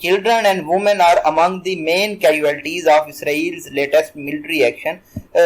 Children and women are among the main casualties of Israel's latest military action.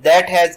that has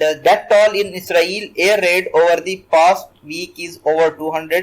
That toll in Israel air raid over the past week is over 200,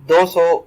200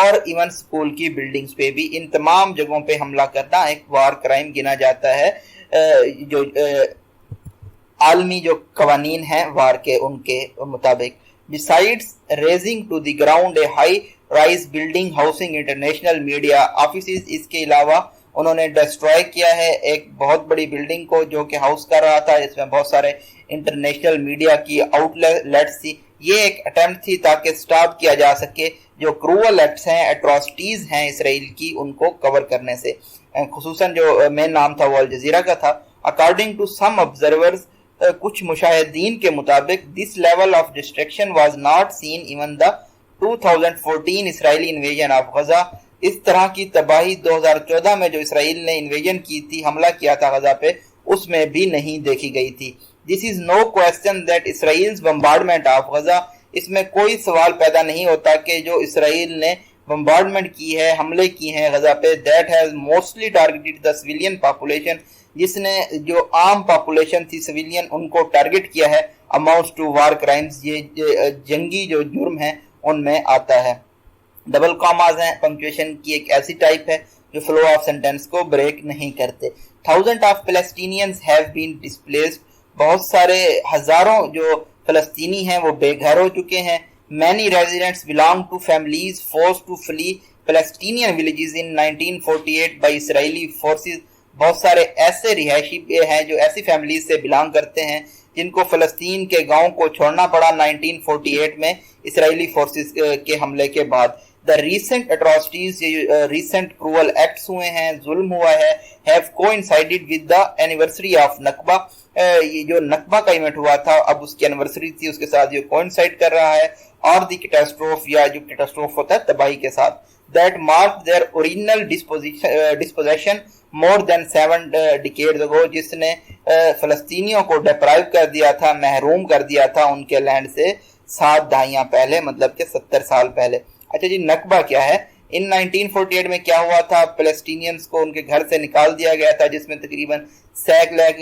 اور even school کی buildings پہ بھی. ان تمام جگہوں پہ حملہ کرنا ایک وار کرائم گنا جاتا ہے جو عالمی جو قوانین ہیں وار کے ان کے مطابق. Besides razing to the ground a high rise building housing international media offices, اس کے علاوہ انہوں نے ڈسٹروائے کیا ہے ایک بہت بڑی بلڈنگ کو جو کہ ہاؤس کر رہا تھا جس میں بہت سارے انٹرنیشنل میڈیا کی آؤٹ لیٹس تھی. یہ ایک اٹیمپٹ تھی تاکہ سٹاپ کیا جا سکے جو کروول ایکٹس ہیں, ایٹراسٹیز ہیں اسرائیل کی, ان کو کور کرنے سے. خصوصاً جو مین نام تھا وہ الجزیرہ کا تھا. According to some observers, کچھ مشاہدین کے مطابق this level of destruction was not seen even the 2014 Israeli invasion of Gaza. اس طرح کی تباہی 2014 میں جو اسرائیل نے انویژن کی تھی, حملہ کیا تھا غزہ پہ, اس میں بھی نہیں دیکھی گئی تھی. This is no question that Israel's bombardment of Gaza, اس میں کوئی سوال پیدا نہیں ہوتا کہ جو اسرائیل نے بمبارڈمنٹ کی ہے, حملے کی ہیں غزہ پہ, that has mostly targeted the civilian population, جس نے جو عام پاپولیشن تھی سویلین ان کو ٹارگٹ کیا ہے, amounts to war crimes, یہ جنگی جو جرم ہیں ان میں آتا ہے. ڈبل کاماز ہیں, پنکچویشن کی ایک ایسی ٹائپ ہے جو فلو آف سینٹینس کو بریک نہیں کرتے. Thousands of Palestinians have been displaced, بہت سارے ہزاروں جو فلسطینی ہیں وہ بے گھر ہو چکے ہیں. Many residents belong to families forced to flee Palestinian villages in 1948 by Israeli forces, بہت سارے ایسے رہائشی ہیں جو ایسی فیملیز سے بلانگ کرتے ہیں جن کو فلسطین کے گاؤں کو چھوڑنا پڑا 1948 میں اسرائیلی فورسز کے حملے کے بعد. The recent atrocities, recent cruel acts ہوئے ہیں, ظلم ہوا ہے, have coincided with the anniversary of Nakba, یہ جو نقبہ کا ایونٹ ہوا تھا اب اس کی انیورسری تھی, اس کے ساتھ یہ کوئنسائڈ کر رہا ہے, اور دی کیٹاسٹروف یا جو کیٹاسٹروف ہوتا ہے تباہی کے ساتھ. That marked their original dispossession more than 7 decades ago, جس نے فلسطینیوں کو ڈیپرائیو کر دیا تھا, محروم کر دیا تھا ان کے لینڈ سے 7 دہائیاں پہلے, مطلب کہ 70 سال پہلے. اچھا جی, نقبہ کیا ہے؟ ان 1948 میں کیا ہوا تھا, فلسطینینز کو ان کے گھر سے نکال دیا گیا تھا, جس میں تقریباً 7 لاکھ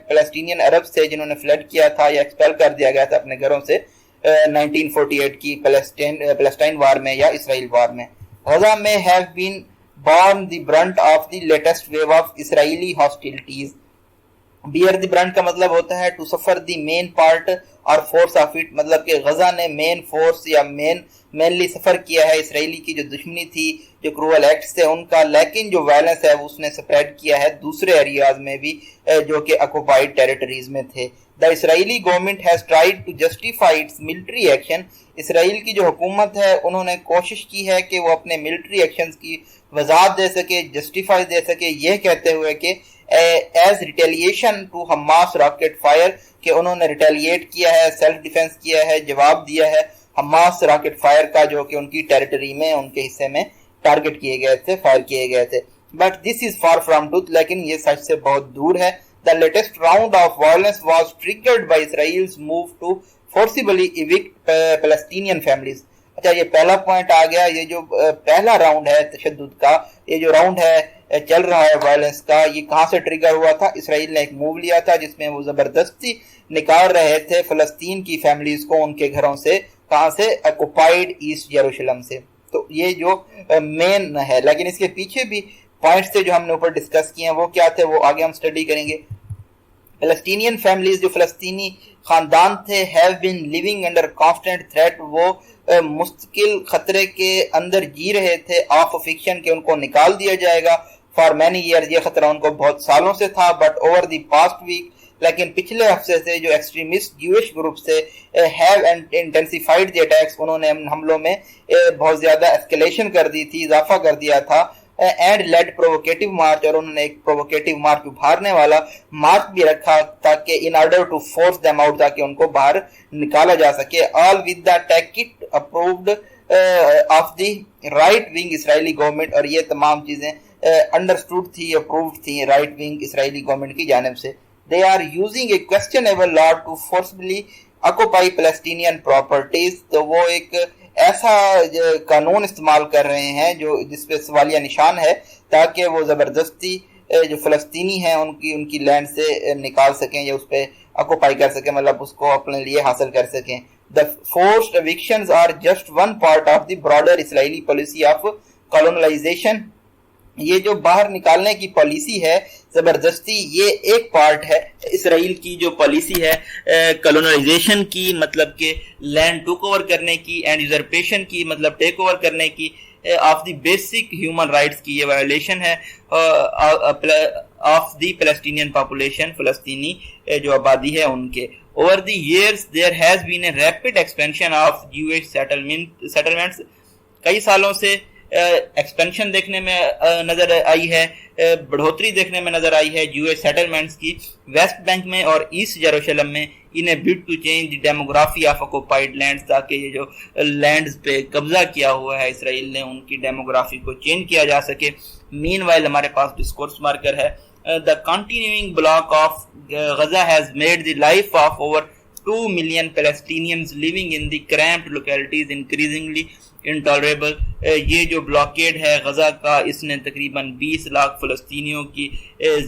فلسطینین عرب تھے جنہوں نے فلڈ کیا تھا یا ایکسپیل کر دیا گیا تھا اپنے گھروں سے 1948 کی فلسطین وار میں یا اسرائیل وار میں. غزہ میں have been borne the brunt of the latest wave of Israeli hostilities. bear the brunt کا مطلب ہوتا ہے to suffer the main part اور force of it, مطلب کہ غزہ نے مین فورس یا مینلی سفر کیا ہے اسرائیلی کی جو دشمنی تھی, جو کروول ایکٹس تھے ان کا, لیکن جو وائلنس ہے اس نے سپریڈ کیا ہے دوسرے ایریاز میں بھی جو کہ اکوپائیڈ ٹیریٹریز میں تھے. The Israeli government has tried to justify its military action. اسرائیل کی جو حکومت ہے انہوں نے کوشش کی ہے کہ وہ اپنے ملٹری ایکشنز کی وضاحت دے سکے, جسٹیفائی دے سکے, یہ کہتے ہوئے کہ as retaliation to Hamas rocket fire, کہ انہوں نے ریٹیلیٹ کیا ہے, سیلف ڈیفense کیا ہے, جواب دیا ہے حماس راکٹ فائر کا جو کہ ان کی ٹیریٹری میں, ان کے حصے میں ٹارگٹ کیے گئے تھے, فائر کیے گئے تھے. But this is far from truth, لیکن یہ سچ سے بہت دور ہے. The latest round of violence was triggered by Israel's move to forcibly evict Palestinian families. اچھا, یہ پہلا پوائنٹ آ گیا. یہ جو پہلا راؤنڈ ہے تشدد کا, یہ جو راؤنڈ ہے چل رہا ہے وائلنس کا, یہ کہاں سے ٹریگر ہوا تھا؟ اسرائیل نے ایک موو لیا تھا جس میں وہ زبردستی نکال رہے تھے فلسطین کی فیملیز کو ان کے گھروں سے. کہاں سے؟ اکوپائیڈ ایسٹ یروشلم سے. تو یہ جو مین ہے, لیکن اس کے پیچھے بھی پوائنٹس تھے جو ہم نے اوپر ڈسکس کیے ہیں, وہ کیا تھے وہ آگے ہم سٹڈی کریں گے. فلسطینین فیملیز, جو فلسطینی خاندان تھے, have been living under constant threat, وہ مستقل خطرے کے اندر جی رہے تھے, آف فکشن کہ ان کو نکال دیا جائے گا. for many years, یہ خطرہ ان کو بہت سالوں سے تھا. but over the past week, لیکن پچھلے ہفتے سے جو ایکسٹریمسٹ جوش گروپ سے have intensified the attacks, انہوں نے حملوں میں بہت زیادہ اسکیلیشن کر دی تھی, اضافہ کر دیا تھا. اینڈ لیڈ پرووکیٹو مارچ, اور انہوں نے ایک پرووکیٹو مارچ, ابھارنے والا مارچ بھی رکھا تاکہ in order to force them out, تاکہ ان کو باہر نکالا جا سکے. All with the tacit approved of the right wing Israeli government, اور یہ تمام چیزیں انڈرسٹوڈ تھی, اپرووڈ تھی رائٹ ونگ اسرائیلی گورنمنٹ کی جانب سے. They are using a questionable law to forcibly occupy Palestinian properties. تو وہ ایک ایسا قانون استعمال کر رہے ہیں جو جس پہ سوالیہ نشان ہے, تاکہ وہ زبردستی جو فلسطینی ہیں ان کی لینڈ سے نکال سکیں یا اس پہ اکوپائی کر سکیں, مطلب اس کو اپنے لیے حاصل کر سکیں. The forced evictions are just one part of the broader Israeli policy of colonization. یہ جو باہر نکالنے کی پالیسی ہے زبردستی، یہ ایک پارٹ ہے اسرائیل کی جو پالیسی ہے کلونائزیشن کی، مطلب کہ لینڈ ٹیک اوور کرنے کی، اینڈ یوزرپیشن کی، مطلب ٹیک اوور کرنے کی، of the basic human rights کی یہ وائلیشن ہے آف دی پیلسٹینین پاپولیشن، فلسطینی جو آبادی ہے ان کے. Over the years there has been a rapid expansion of Jewish settlements. کئی سالوں سے ایکسپینشن دیکھنے میں نظر آئی ہے، بڑھوتری دیکھنے میں نظر آئی ہے جوئش سیٹلمنٹس کی ویسٹ بینک میں اور ایسٹ جیروشلم میں، in a bid to change the demography of occupied lands, تاکہ یہ جو لینڈز پہ قبضہ کیا ہوا ہے اسرائیل نے ان کی ڈیموگرافی کو چینج کیا جا سکے. مین وائل ہمارے پاس ڈسکورس مارکر ہے. The continuing block of Gaza has made the life of over 2 million Palestinians living in the cramped localities increasingly intolerable. یہ جو بلاکیڈ ہے غزہ کا، اس نے تقریباً 20 لاکھ فلسطینیوں کی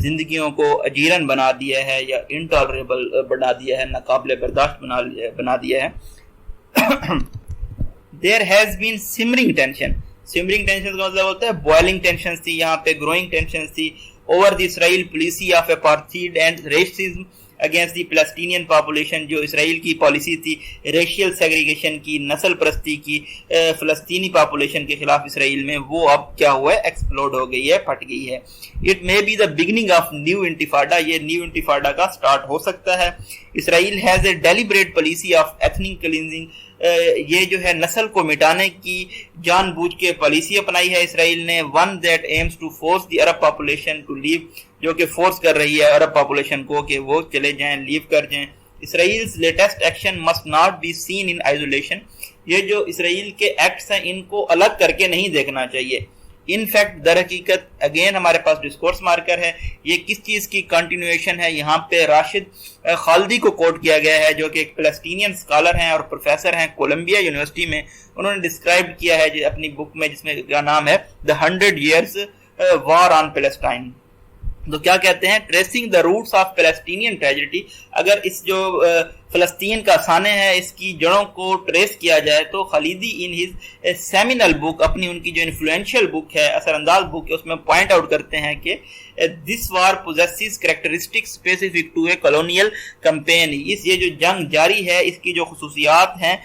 زندگیوں کو اجیرن بنا دیا ہے یا انٹالریبل بنا دیا ہے، ناقابل برداشت بنا دیا ہے. There has been simmering tension. Simmering tension کا مطلب ہوتا ہے boiling tensions تھی یہاں پہ، growing tensions تھی over the Israel policy of apartheid and racism against the Palestinian population. جو اسرائیل کی پالیسی تھی ریشیل سیگریگیشن کی، نسل پرستی کی فلسطینی پاپولیشن کے خلاف اسرائیل میں، وہ اب کیا ہوا ہے، ایکسپلوڈ ہو گئی ہے، پھٹ گئی ہے. It may be the beginning of new intifada. یہ نیو انتفاڈہ کا سٹارٹ ہو سکتا ہے. اسرائیل has a deliberate policy of ethnic cleansing. یہ جو ہے نسل کو مٹانے کی جان بوجھ کے پالیسی اپنائی ہے اسرائیل نے. one that aims to force the Arab population to leave. جو کہ فورس کر رہی ہے عرب پاپولیشن کو کہ وہ چلے جائیں، لیو کر جائیں. اسرائیل's latest action must not be seen in isolation. یہ جو اسرائیل کے ایکٹس ہیں ان کو الگ کر کے نہیں دیکھنا چاہیے. ان فیکٹ در حقیقت اگین ہمارے پاس ڈسکورس مارکر ہے، یہ کس چیز کی کنٹینویشن ہے. یہاں پہ راشد خالدی کو کوٹ کیا گیا ہے جو کہ ایک فلسطینین اسکالر ہیں اور پروفیسر ہیں کولمبیا یونیورسٹی میں. انہوں نے ڈسکرائب کیا ہے اپنی بک میں جس میں کا نام ہے The 100 Years War on Palestine. تو کیا کہتے ہیں، tracing the roots of Palestinian tragedy. اگر اس جو فلسطین کا سانے ہے اس کی جڑوں کو ٹریس کیا جائے تو خالدی ان ہز سیمینل بک، اپنی ان کی جو انفلوئنشل بک ہے، اثر انداز بک ہے، اس میں پوائنٹ آؤٹ کرتے ہیں کہ دس وار possesses characteristics specific to a colonial campaign. یہ جو جنگ جاری ہے اس کی جو خصوصیات ہیں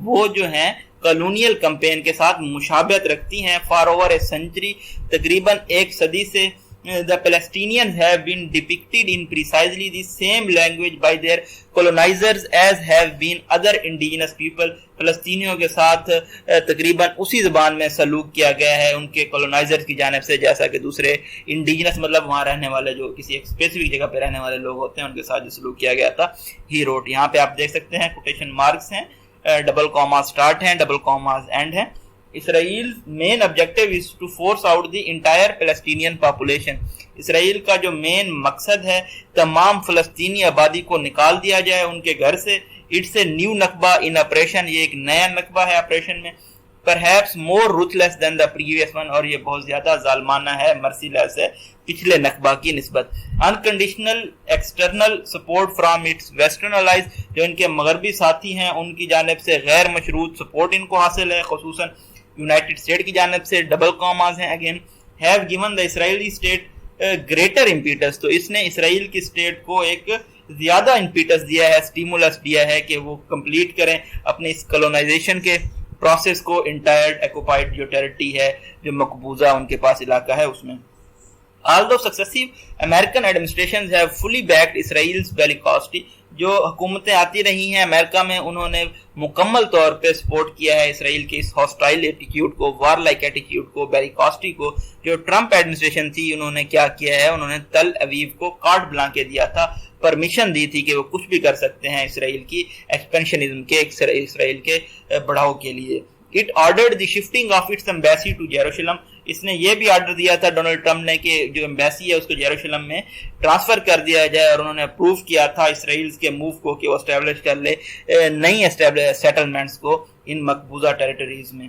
وہ جو ہیں کالونیل کمپین کے ساتھ مشابہت رکھتی ہیں. فار اوور اے سینچری، تقریباً ایک صدی سے the Palestinians have been depicted in precisely the same language by their colonizers as have been other indigenous people. فلسطینیوں کے ساتھ تقریباً اسی زبان میں سلوک کیا گیا ہے ان کے کولونائزر کی جانب سے، جیسا کہ دوسرے انڈیجنس مطلب وہاں رہنے والے جو کسی ایک اسپیسیفک جگہ پہ رہنے والے لوگ ہوتے ہیں ان کے ساتھ جو سلوک کیا گیا تھا. ہی روٹ، یہاں پہ آپ دیکھ سکتے ہیں کوٹیشن مارکس ہیں، ڈبل کاما سٹارٹ ہیں، ڈبل کاماز اینڈ ہیں. Israel main objective is to force out the entire Palestinian population. Israel کا جو مین مقصد ہے تمام فلسطینی آبادی کو نکال دیا جائے ان کے گھر سے. It's a new Nakba in operation, یہ ایک نیا نقبہ ہے آپریشن میں. Perhaps more ruthless than the previous one, اور یہ بہت زیادہ ظالمانہ ہے، مرسی لیس ہے پچھلے نقبہ کی نسبت. Unconditional external support from its western allies, جو ان کے مغربی ساتھی ہیں ان کی جانب سے غیر مشروط سپورٹ ان کو حاصل ہے، خصوصاً یونائٹڈ اسٹیٹ کی جانب سے. ڈبل کاماز ہیں again. Have given the Israeli state greater impetus, تو اس نے اسرائیل کی اسٹیٹ کو ایک زیادہ امپیٹس دیا ہے، سٹیمولس دیا ہے کہ وہ کمپلیٹ کریں اپنے اس کلونائزیشن کے پروسیس کو. انٹائر ایکوپائڈ جو ٹیریٹری ہے، جو مقبوضہ ان کے پاس علاقہ ہے اس میں. Although successive American administrations have fully backed Israel's bellicosity، جو حکومتیں آتی رہی ہیں امریکہ میں انہوں نے مکمل طور پہ سپورٹ کیا ہے اسرائیل کے اس ہاسٹائل ایٹیٹیوڈ کو، وار لائک ایٹیٹیوڈ کو، بیلیکاسٹی کو. جو ٹرمپ ایڈمنسٹریشن تھی انہوں نے کیا کیا ہے، انہوں نے تل اویو کو کارٹ بلانکے دیا تھا، پرمیشن دی تھی کہ وہ کچھ بھی کر سکتے ہیں اسرائیل کی ایکسپینشنزم کے، اسرائیل کے بڑھاؤ کے لیے. It ordered the shifting of its embassy to Jerusalem. اس نے یہ بھی آرڈر دیا تھا ڈونلڈ ٹرمپ نے کہ جو ایمبیسی ہے اس کو یروشلم میں ٹرانسفر کر دیا جائے، اور انہوں نے اپروو کیا تھا اسرائیل کے موو کو کہ وہ اسٹیبلش کر لے نئی سیٹلمنٹس کو ان مقبوضہ ٹیریٹریز میں.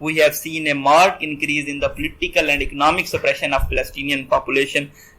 we have seen a marked increase in the political and economic suppression of Palestinian population,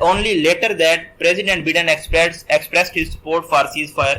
only later that President Biden expressed his support for ceasefire,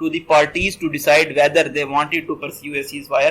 to the parties to decide whether they wanted to pursue a ceasefire,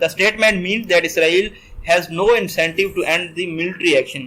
The statement means that Israel has no incentive to end the military action,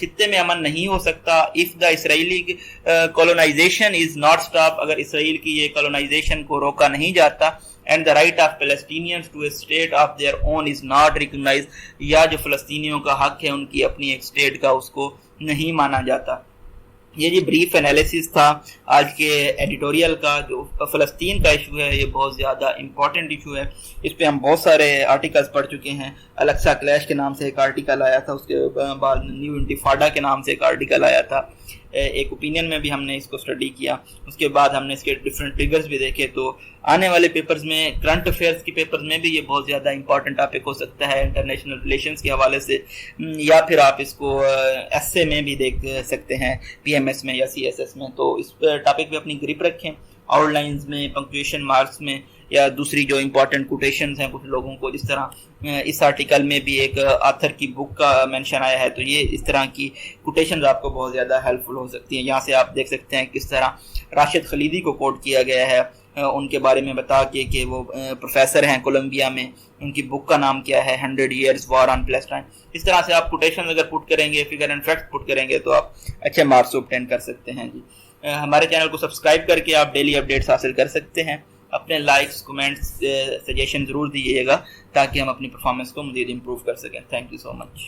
خطے میں امن نہیں ہو سکتا if the Israeli colonization is not stopped, اگر اسرائیل کی یہ colonization کو روکا نہیں جاتا, and the right of Palestinians to a state of their own is not recognized, یا جو فلسطینیوں کا حق ہے ان کی اپنی ایک اسٹیٹ کا اس کو نہیں مانا جاتا. یہ جی بریف انالیسس تھا آج کے ایڈیٹوریل کا. جو فلسطین کا ایشو ہے یہ بہت زیادہ امپورٹنٹ ایشو ہے, اس پہ ہم بہت سارے آرٹیکلز پڑھ چکے ہیں. الیکسا کلیش کے نام سے ایک آرٹیکل آیا تھا, اس کے بعد نیو انتفاڈا کے نام سے ایک آرٹیکل آیا تھا, ایک اوپینین میں بھی ہم نے اس کو اسٹڈی کیا. اس کے بعد ہم نے اس کے ڈفرینٹ فگرز بھی دیکھے. تو آنے والے پیپرز میں کرنٹ افیئرس کی پیپرز میں بھی یہ بہت زیادہ امپورٹنٹ ٹاپک ہو سکتا ہے انٹرنیشنل ریلیشنز کے حوالے سے, یا پھر آپ اس کو ایس اے میں بھی دیکھ سکتے ہیں, پی ایم ایس میں یا سی ایس ایس میں. تو اس ٹاپک پہ اپنی گرپ رکھیں, آؤٹ لائنز میں, پنکچویشن مارکس میں, یا دوسری جو امپورٹنٹ کوٹیشنز ہیں کچھ لوگوں کو, جس طرح اس آرٹیکل میں بھی ایک آتھر کی بک کا مینشن آیا ہے, تو یہ اس طرح کی کوٹیشنز آپ کو بہت زیادہ ہیلپ فل ہو سکتی ہیں. یہاں سے آپ دیکھ سکتے ہیں کس طرح راشد خلیدی کو کوٹ کیا گیا ہے, ان کے بارے میں بتا کے کہ وہ پروفیسر ہیں کولمبیا میں, ان کی بک کا نام کیا ہے 100 Years War on Palestine. اس طرح سے آپ کوٹیشن اگر پٹ کریں گے, فگر اینڈ فیکٹ پٹ کریں گے, تو آپ اچھے مارکس obtain کر سکتے ہیں. جی ہمارے چینل کو سبسکرائب کر کے آپ ڈیلی اپڈیٹس حاصل کر سکتے ہیں. اپنے لائکس, کمنٹس, سجیشن ضرور دیجیے گا تاکہ ہم اپنی پرفارمنس کو مزید امپروو کر سکیں. Thank you so much.